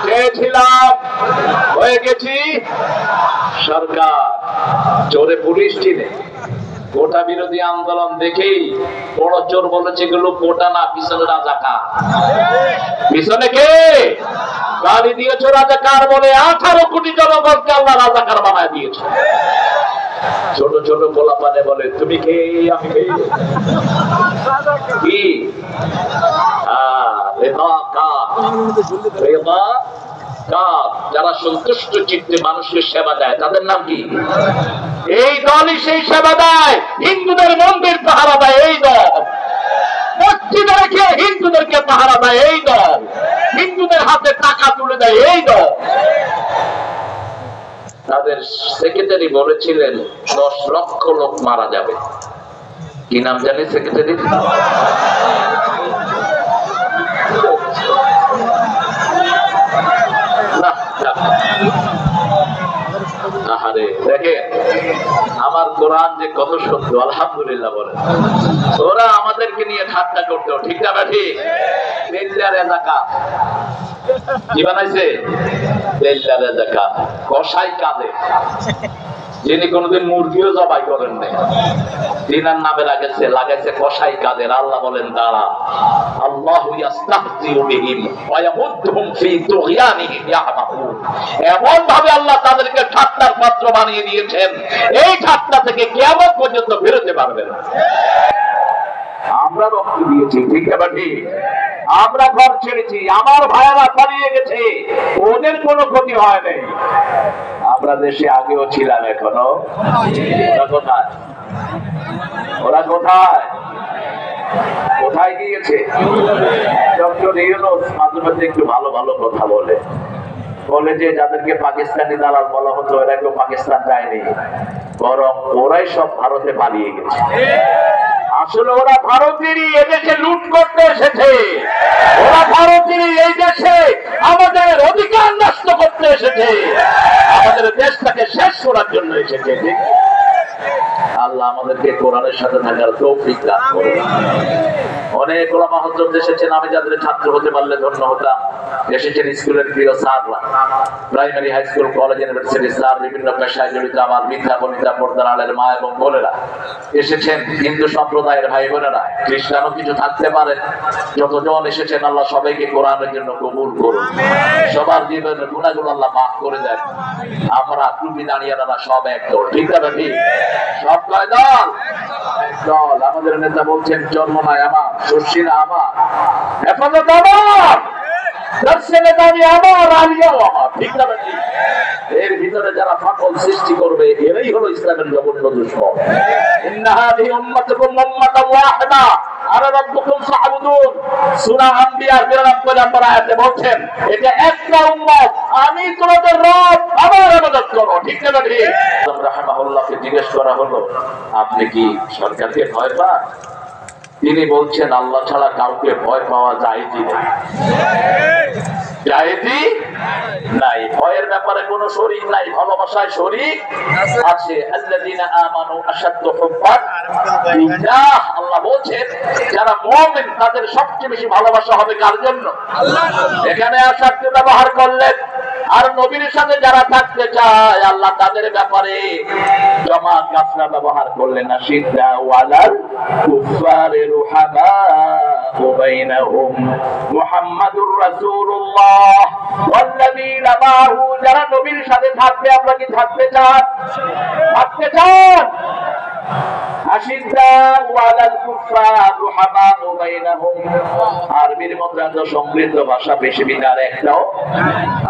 চেয়েছিলাম, হয়ে গেছি সরকার। চোরে পুলিশ চিনে। কোটা বিরোধী আন্দোলন দেখেই বড় চোর বলেছে এগুলো কোটা না, পিছনে রাজাকার। পিছনে কে গালি দিয়েছো রাজাকার বলে? 18 কোটি জনগণকে আল্লাহ রাজাকার বানায় দিয়েছে। ছোট ছোট পোলাপানে বলে তুমি কে, আমি কে। কি যারা সন্তুষ্ট চিত্তে মানুষকে সেবা দেয় তাদের নাম কি? এই দলই সেই সেবা দেয়। হিন্দুদের মন্দির পাহারা দেয় এই দল, মসজিদে রেখে হিন্দুদেরকে পাহারা দেয় এই দল, হিন্দুদের হাতে টাকা তুলে দেয় এই দল। তাদের সেক্রেটারি বলেছিলেন 10 লক্ষ লোক মারা যাবে। কি নাম জানি সেক্রেটারি? আহারে দেখে আমার কোরআন যে কত সত্য, আলহামদুলিল্লাহ বলে। ওরা আমাদেরকে নিয়ে ঠাট্টা করতো, ঠিক না ঠিক? তেল্লার এলাকা কি বানাইছে? তেল্লার এলাকা কসাই কাঁদে, যিনি কোনদিন মুরগিও জবাই করেন নাই, তিনার নামে লাগাইছে কসাই কাদের। আল্লাহ বলেন দাঁড়া, আল্লাহু ইস্তাহজিউ বিহিম ওয়া ইয়ামুদ্দুহুম ফি তুগয়ানিহিম ইয়াহমাহুন। এমন ভাবে আল্লাহ তাদেরকে ঠাট্টার পাত্র বানিয়ে দিয়েছেন, এই ঠাট্টা থেকে কিয়ামত পর্যন্ত বেরোতে পারবে না। আমরা রক্ত দিয়েছি, ঠিক না ঠিক? আমরা ঘর ছেড়েছি, আমার ভাইয়েরা পালিয়ে গেছে, ওদের কোনো ক্ষতি হয় নাই। আমরা দেশে আগেও ছিলাম, এখনো। ওরা কোথায়? ওরা কোথায় কোথায় গিয়েছে? ডক্টর ইউনূস মাঝে মাঝে একটু ভালো ভালো কথা বলে যে যাদেরকে পাকিস্তানি দালাল বলা হতো, এরা কেউ পাকিস্তান যায়নি, বরং ওরাই সব ভারতে পালিয়ে গেছে। আসলে ওরা ভারতেরই এদেশে লুট করতে এসেছে, ওরা ভারতেরই এই দেশে আমাদের অধিকার নষ্ট করতে এসেছে, আমাদের দেশটাকে শেষ করার জন্য এসেছে। আল্লাহ আমাদেরকে কোরআনের সাথে থাকার তৌফিক দান করুন। অনেক ওলামা হযরত এসেছেন, আমি যাদের ছাত্র হতে পারলে ধন্য হতাম। এসেছেন স্কুলের প্রিয় স্যাররা, primary, high school, college, university sir, বিভিন্ন পেশায় জড়িত আমার মিথ্যা বনিতা পর্দার আলের মা এবং বোনেরা এসেছেন, হিন্দু সম্প্রদায়ের ভাই বোনেরা, খ্রিস্টানও কিছু থাকতে পারে। যতজন এসেছেন আল্লাহ সবাইকে কোরআনের জন্য কবুল করুন, সবার জীবনের গুনাহগুলো আল্লাহ মাফ করে দেন। আমরা টুপি দাঁড়িয়ারা সব এক দল, ঠিক না ঠিক? সব কয় দল? দল। আমাদের নেতা বলছেন জন্ম নাই আমার, শস্যিনা আমার, হেফাজত আমার, এর ভিতরে যারা ফাটল সৃষ্টি করবে এরাই হলো ইসলামের জঘন্য দুশমন। ইন্না হাযিহি উম্মাতুকুম উম্মাতান ওয়াহিদা আনা রাব্বুকুম ফা'বুদুন। সূরা আম্বিয়া 93 নম্বর আয়াতে বলছেন এটা একটা উম্মত, আমি তোমাদের রব, আমার ইবাদত করো, ঠিক না ঠিক? রাহিমাহুল্লাহকে জিজ্ঞেস করা হলো আপনি কি সরকারকে ভয় পান? তিনি বলছেন আল্লাহ ছাড়া কাউকে ভয় পাওয়া যায় কি না? জায়েজি নাই। ভয়ের ব্যাপারে কোনো শরীক নাই, ভালোবাসায় শরীক আছে। আল্লাযীনা আমানু আশাদ্দু হুব্বান লিল্লাহ। আল্লাহ বলেন যারা মুমিন তাদের সবচেয়ে বেশি ভালোবাসা হবে কার জন্য? এখানে আশাদ্দু ব্যবহার করলেন। আর নবীর সাথে যারা থাকতে চায় আল্লাহ তাদের ব্যাপারে জমা কাসরা ব্যবহার করলেন। আশিদ্দা ওয়ালাল কুফারি রুহামাউ বাইনাহুম মুহাম্মাদুর রাসূলুল্লাহ ওয়াল্লাযীনা মাআহু। যারা নবীর সাথে থাকবে, আপনারা কি থাকতে চান? থাকতে চান? আশিদ্দা ওয়ালাল কুফার রুহামাউ বাইনাহুম। আরবির মধ্যে এত সমৃদ্ধ ভাষা পৃথিবীতে আর একটাও।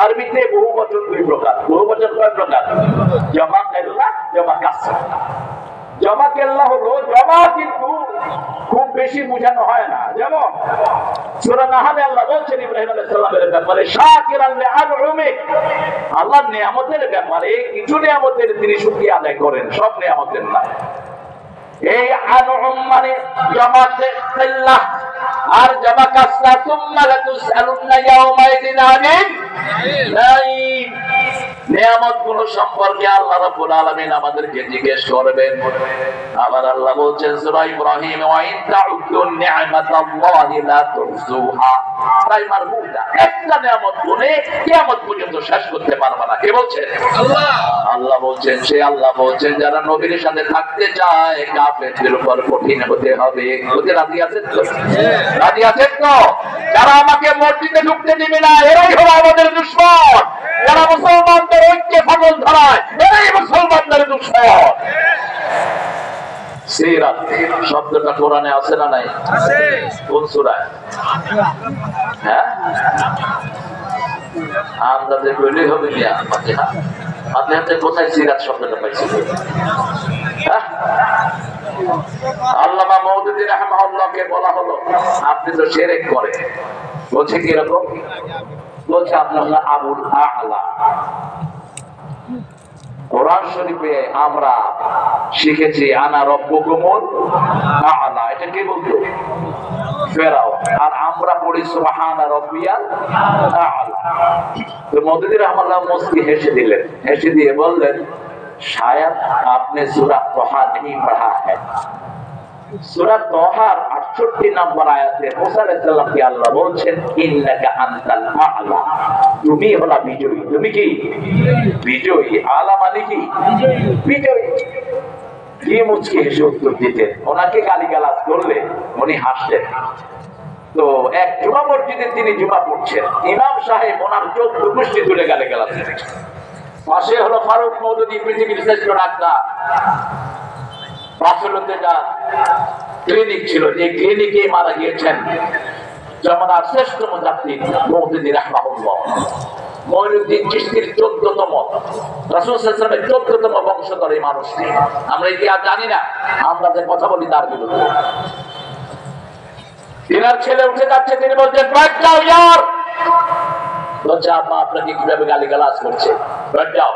আরবিতে বহুবচন 2 প্রকার। বহুবচন কয় প্রকার? জমা কেল্লা, জমা কাসরা। জমা কেল্লা হলো জমা, কিন্তু খুব বেশি বোঝানো হয় না। যেমন সূরা নাহলে আল্লাহ বলছেন ইব্রাহিম আলাইহিস সালামের ব্যাপারে শাকিরান লিআনউমি। আল্লাহর নিয়ামতের ব্যাপারে কিছু নিয়ামতের তিনি শুকরিয়া আদায় করেন, সব নিয়ামতের না। এই আনউম মানে জমা কেল্লা আর জমা কাসরা। সুম্মা লাতুসআলুন্না ইয়াওমাইদিন আনিন নাঈম। নিয়ামত গুলো সম্পর্কে আল্লাহ রাব্বুল আলামিন আমাদেরকে জিজ্ঞেস করবেন। আবার আল্লাহ বলছেন সূরা ইব্রাহিম, ওয়া ইন তাউদ্দু নি'মাতাল্লাহি লা তুহসুহা। তাই মারবুদা একটা নিয়ামত গুনে কিয়ামত পর্যন্ত শেষ করতে পারবে না। কে বলছেন? আল্লাহ। আল্লাহ বলছেন, সে আল্লাহ বলছেন যারা নবীর সাথে থাকতে চায় কাফেরদের উপর কঠিন হতে হবে। বলতে রাজি আছেন তো? রাজি আছেন তো? যারা আমাকে মসজিদে ঢুকতে দিবে না এরাই হলো আমাদের দুশমন। যারা মুসলমানদের ঐক্যে ফাটল ধরায় এরাই মুসলমানদের দুশমন। সিরাত শব্দটা কোরআনে আছে না নাই? আছে। কোন সূরায়? হ্যাঁ, আন্দাজে বললেই হবে না। ফাতিহা, ফাতিহাতে কোথায় সিরাত শব্দটা পাইছি? আল্লামা মওদুদী রাহিমাহুল্লাহকে বলা হলো আপনি তো শিরক করেন। বলছে কি রকম? বলছে আপনার আবুল আ'লা। কোরআন শরীফে আমরা শিখেছি আনা রব্বুকুমুল আ'লা, এটা কে বলতো? ফেরাউন। আর আমরা পড়ি সুবহানা রাব্বিয়াল আ'লা। তো মওদুদী রাহিমাহুল্লাহ মুস্কি হেসে দিলেন, হেসে দিয়ে বললেন शायद आपने सूरह तोहा नहीं पढ़ा है। सूरह तोहार 68 नंबर आयते मूसा अलैहिस सलाम के अल्लाह बोलছেন इन्नका अंतल आला, তুমি হলা বিজয়ী। তুমি কি বিজয়ী? আলা মানে কি? বিজয়ী। কি মুচকি হেসে উত্তর দিতেন। ওনাকে গালিগালাজ করলে উনি হাসতেন। তো এক জুমা মসজিদে তিনি জুমা পড়ছেন, ইমাম সাহেব ওনার চোখ দুমুষ্টি তুলে গালিগালাজ করেছেন। পাশে হলো ফারুক মওদুদী, পৃথিবীর শ্রেষ্ঠ ডাক্তার। বাসলতে যা ক্লিনিক ছিল, যে ক্লিনিকে মারা গিয়েছেন জামানার শ্রেষ্ঠ মুজাদ্দিদ মওদুদী রাহিমাহুল্লাহ। মঈনুদ্দিন চিশতির 14তম, রাসূল সাল্লাল্লাহু আলাইহি ওয়াসাল্লামের 14তম বংশধর এই মানুষটি। আমরা ইতিহাস জানি না, আমরা যে কথা বলি তার বিরুদ্ধে। তিনার ছেলে উঠে যাচ্ছে, তিনি বলছেন বাইক যাও ইয়ার। বলছে আব্বা আপনাকে কিভাবে গালিগালাজ করছে, बैठ जाओ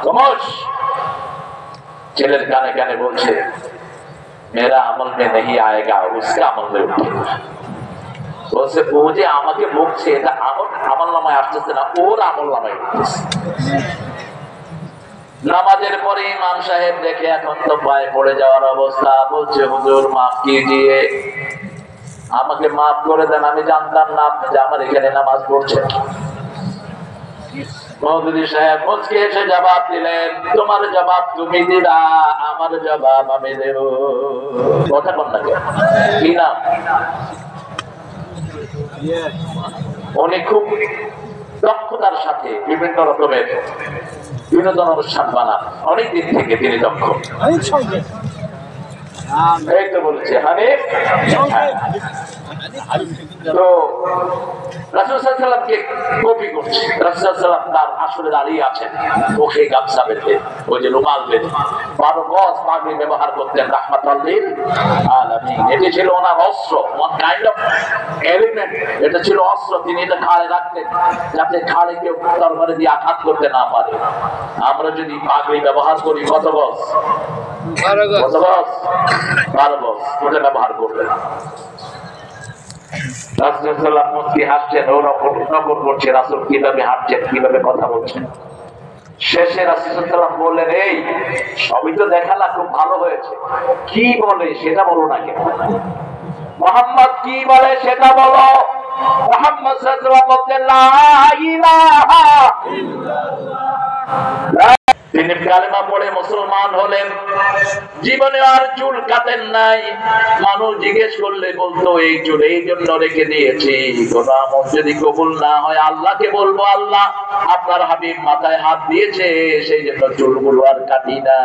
खामोश। ছেলের কানে কানে বলছে मेरा अमल में नहीं आएगा, उसका अमल में उठेगा। বলছে ও যে আমাকে বকছে এটা আমল নামায় আসতেছে না, ওর আমল নামায় উঠতেছে। নামাজের পরে ইমাম সাহেব দেখে এখন তো পায়ে পড়ে যাওয়ার অবস্থা। বলছে হুজুর মাফ कीजिए, আমাকে মাফ করে দেন, আমি জানতাম না আপনি যে আমার এখানে নামাজ পড়ছেন। মওদুদী সাহেব মুচকি হেসে জবাব দিলেন, তোমার জবাব তুমি দিবা, আমার জবাব আমি দেব। কথা কোন লাগে? কি নাম? উনি খুব দক্ষতার সাথে বিভিন্ন রকমের বিনোদন অনুষ্ঠান বানান, অনেক দিন থেকে তিনি দক্ষ। এই তো বলছে হানিফ। তো রাসূল সাল্লাল্লাহু আলাইহি ওয়াসাল্লামকে কপি করছে। রাসূল সাল্লাল্লাহু আলাইহি ওয়াসাল্লাম তার আসলে দাঁড়িয়ে আছেন, মুখে গামছা বেঁধে, ওই যে রুমাল বেঁধে 12 গজ পাগড়ি ব্যবহার করতেন রাহমাতাল লিল আলামিন। এটি ছিল ওনার অস্ত্র, ওয়ান কাইন্ড অফ এলিমেন্ট। এটা ছিল অস্ত্র, তিনি এটা ঘাড়ে রাখতেন যাতে ঘাড়ে কেউ তরবারি দিয়ে আঘাত করতে না পারে। আমরা যদি পাগড়ি ব্যবহার করি কত গজ? 12 গজ। কত গজ? 12 গজ। ওটা ব্যবহার করবেন। রাসূল সাল্লাল্লাহু আলাইহি ওয়াসাল্লাম হাসছেন, ওরা নকল করছে রাসূল কিভাবে হাঁটছেন, কিভাবে কথা বলছেন। শেষে রাসূল সাল্লাল্লাহু আলাইহি ওয়াসাল্লাম বললেন, এই সবই তো দেখালা, খুব ভালো হয়েছে, কি বলে সেটা বলো না কেন? মুহাম্মদ কি বলে সেটা বলো। মুহাম্মদ সাল্লাল্লাহু আলাইহি ওয়াসাল্লাম বললেন লা ইলাহা ইল্লাল্লাহ। তিনি কালেমা পড়ে মুসলমান হলেন, জীবনে আর চুল কাটেন নাই। মানুষ জিজ্ঞেস করলে বলতো এই চুল এই জন্য রেখে দিয়েছি, কোন আমল যদি কবুল না হয় আল্লাহকে বলবো আল্লাহ আপনার হাবিব মাথায় হাত দিয়েছে সেই জন্য চুলগুলো আর কাটি না।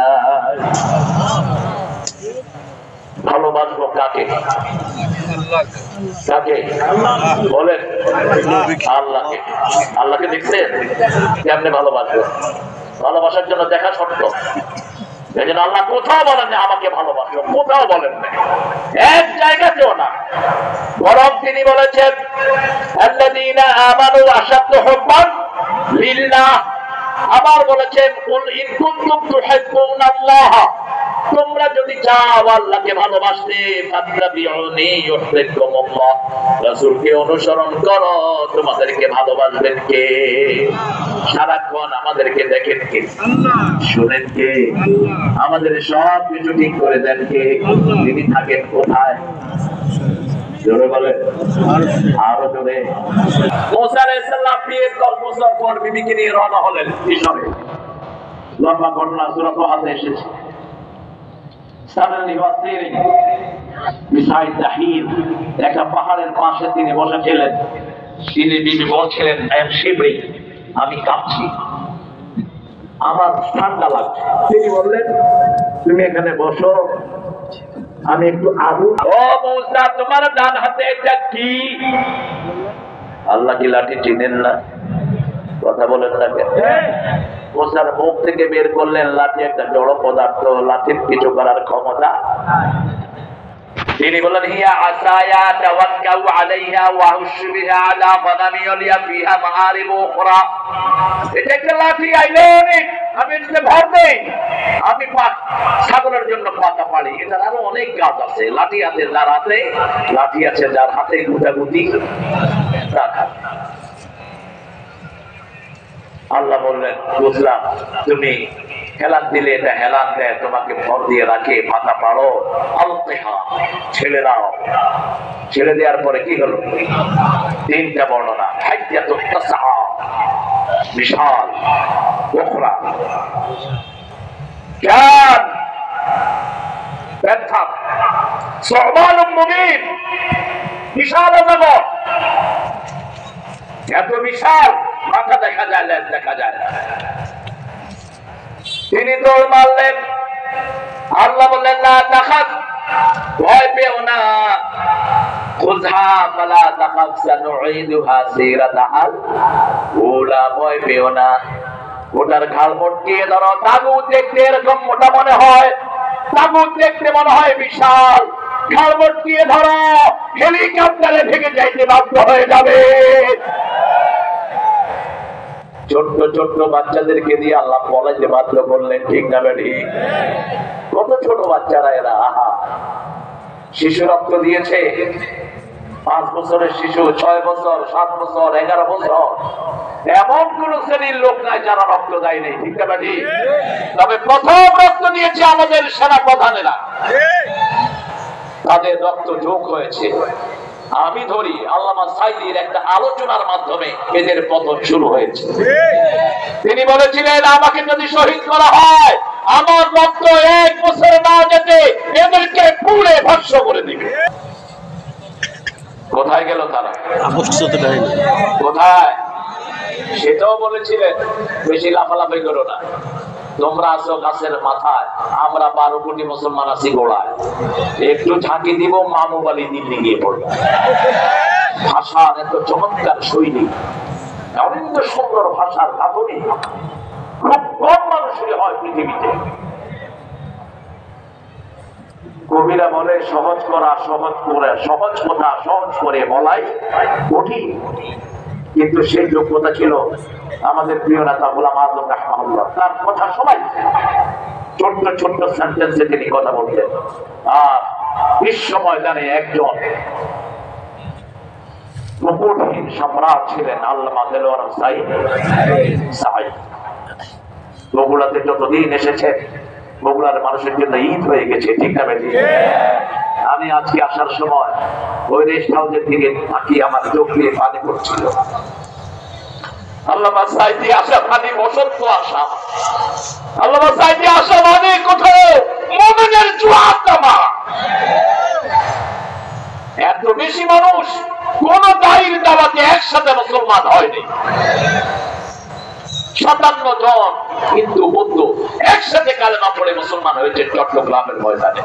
ভালোবাসবো কাকে? কাকে বলেন? আল্লাহকে। আল্লাহকে দেখছেন কেমনে ভালোবাসবো? ভালোবাসার জন্য দেখা শর্ত। এই জন্য আল্লাহ কোথাও বলেন না আমাকে ভালোবাসো, কোথাও বলেন না, এক জায়গাতেও না। বরং তিনি বলেছেন আল্লাযীনা আমানু আশাদ্দু হুব্বান লিল্লাহ, আবার বলেছেন কুল ইন কুনতুম তুহিব্বুনাল্লাহ, তোমরা যদি চাও আল্লাহকে ভালোবাসতে ফাত্তাবিউনি ইউহিব্বুকুমুল্লাহ, রাসূলকে অনুসরণ করো, তোমাদেরকে ভালোবাসবেন কে? সারাক্ষণ আমাদেরকে দেখেন কে? শুনেন কে? আমাদের সব কিছু ঠিক করে দেন কে? তিনি থাকেন কোথায়? জোরে বলেন, আরো জোরে। মুসা আলাইহিস সালাম বিয়ের 10 বছর পর বিবিকে নিয়ে রওনা হলেন মিশরে। লম্বা ঘটনা সূরা তাহাতে এসেছে। Suddenly was sitting beside the hill, একটা পাহাড়ের পাশে তিনি বসেছিলেন। তিনি বিবি বলছিলেন, আই এম শিভরিং, আমি কাঁপছি, আমার ঠান্ডা লাগছে। তিনি বললেন, তুমি এখানে বসো, আমি একটু আগুন। ও মুসা, তোমার ডান হাতে এটা কি? আল্লাহ কি লাঠি চিনেন না? কথা বলেন না কেন? মুসার মুখ থেকে বের করলেন লাঠি, একটা জড় পদার্থ, লাঠির কিছু করার ক্ষমতা। তিনি বলেন, হিয়া আসায়া তাওয়াক্কাউ আলাইহা ওয়া হুশু বিহা আলা গনামি লিয়া ফিহা মাআরিব উখরা। এটা একটা লাঠি, আইলনিক, আমি এটাতে ভর দেই, আমি ছাগলের জন্য পাতা পাড়ি। এটার আরো অনেক কাজ আছে। লাঠি আছে যার হাতে, লাঠি আছে যার হাতে গুটাগুটি। আল্লাহ বললেন, বুঝলাম, তুমি হেলান দিলে এটা হেলান দেয়, তোমাকে ভর দিয়ে রাখে, মাথা পাড়ো, আলতিহা, ছেড়ে দাও। ছেড়ে দেওয়ার পরে কি হলো? 3টা বর্ণনা। হাইয়াতুত তাসআ, বিশাল, উখরা, কান, ব্যথা, সুবহানুল মুবিন, বিশাল জগৎ, এত বিশাল, মাথা দেখা যায়, লেজ দেখা যায় না। তিনি দৌড় মারলেন। আল্লাহ বললেন, লা তাখাফ, ভয় পেও না, খুযহা ফালা তাখাফ সানুঈদুহা সিরাতাহাল উলা, ভয় পেও না, ওটার ঘাড় মটকিয়ে ধরো। তাগুত দেখতে এরকম মোটা মনে হয়, তাগুত দেখতে মনে হয় বিশাল, ঘাড় মটকিয়ে ধরো, হেলিকপ্টারে ভেঙে যাইতে বাধ্য হয়ে যাবে। ছোট্ট ছোট্ট বাচ্চাদেরকে দিয়ে আল্লাহ পলাইতে বাধ্য করলেন, ঠিক না বেটি? কত ছোট বাচ্চারা এরা, আহা! শিশু রক্ত দিয়েছে, 5 বছরের শিশু, 6 বছর, 7 বছর, 11 বছর, এমন কোন শ্রেণীর লোক নাই যারা রক্ত দেয়নি, ঠিক না বেটি? তবে প্রথম রক্ত দিয়েছে আমাদের সেনা প্রধানেরা, তাদের রক্ত যোগ হয়েছে। আমি ধরি আল্লামা সাইদির একটা আলোচনার মাধ্যমে এদের পতন শুরু হয়েছে। তিনি বলেছিলেন, আমাকে যদি শহীদ করা হয়, আমার রক্ত 1 বছর না যেতে এদেরকে পুড়ে ভস্ম করে দিবে। কোথায় গেল তারা? কোথায়? সেটাও বলেছিলেন, বেশি লাফালাফি করো না, তোমরা আছো গাছের মাথায়, আমরা 12 কোটি মুসলমান আছি গোড়ায়, একটু ঝাঁকি দিব, মামু বালি দিল্লি গিয়ে পড়বে। ভাষার এত চমৎকার শৈলী, অনেক সুন্দর ভাষার কাতনি খুব কম মানুষের হয় পৃথিবীতে। কবিরা বলে, সহজ করা সহজ করে, সহজ কথা সহজ করে বলাই কঠিন। কিন্তু সেই যোগ্যতা ছিল আমাদের প্রিয় নেতা গোলাম আযম রাহমাহুল্লাহ। তার কথা সবাই, ছোট্ট ছোট্ট সেন্টেন্সে তিনি কথা বলতেন। আর বিশ্ব ময়দানে একজন মুকুটহীন সম্রাট ছিলেন আল্লামা দেলোয়ার সাঈদ। বগুড়াতে যতদিন এসেছে, বগুড়ার মানুষের জন্য ঈদ হয়ে গেছে, ঠিক না বেটি? আমি আজকে আসার সময় ওই রেস্ট হাউসের দিকে তাকিয়ে আমার চোখ দিয়ে পানি পড়ছিল। আল্লামা সাঈদী আসা মানে বসন্ত আসা, আল্লামা সাঈদী আসা মানে কোথাও মুমিনের জোয়ার নামা। এত বেশি মানুষ কোন দায়ীর দাওয়াতে একসাথে মুসলমান হয়নি। 57 জন হিন্দু বৌদ্ধ একসাথে কালেমা পড়ে মুসলমান হয়েছে চট্টগ্রামের ময়দানে।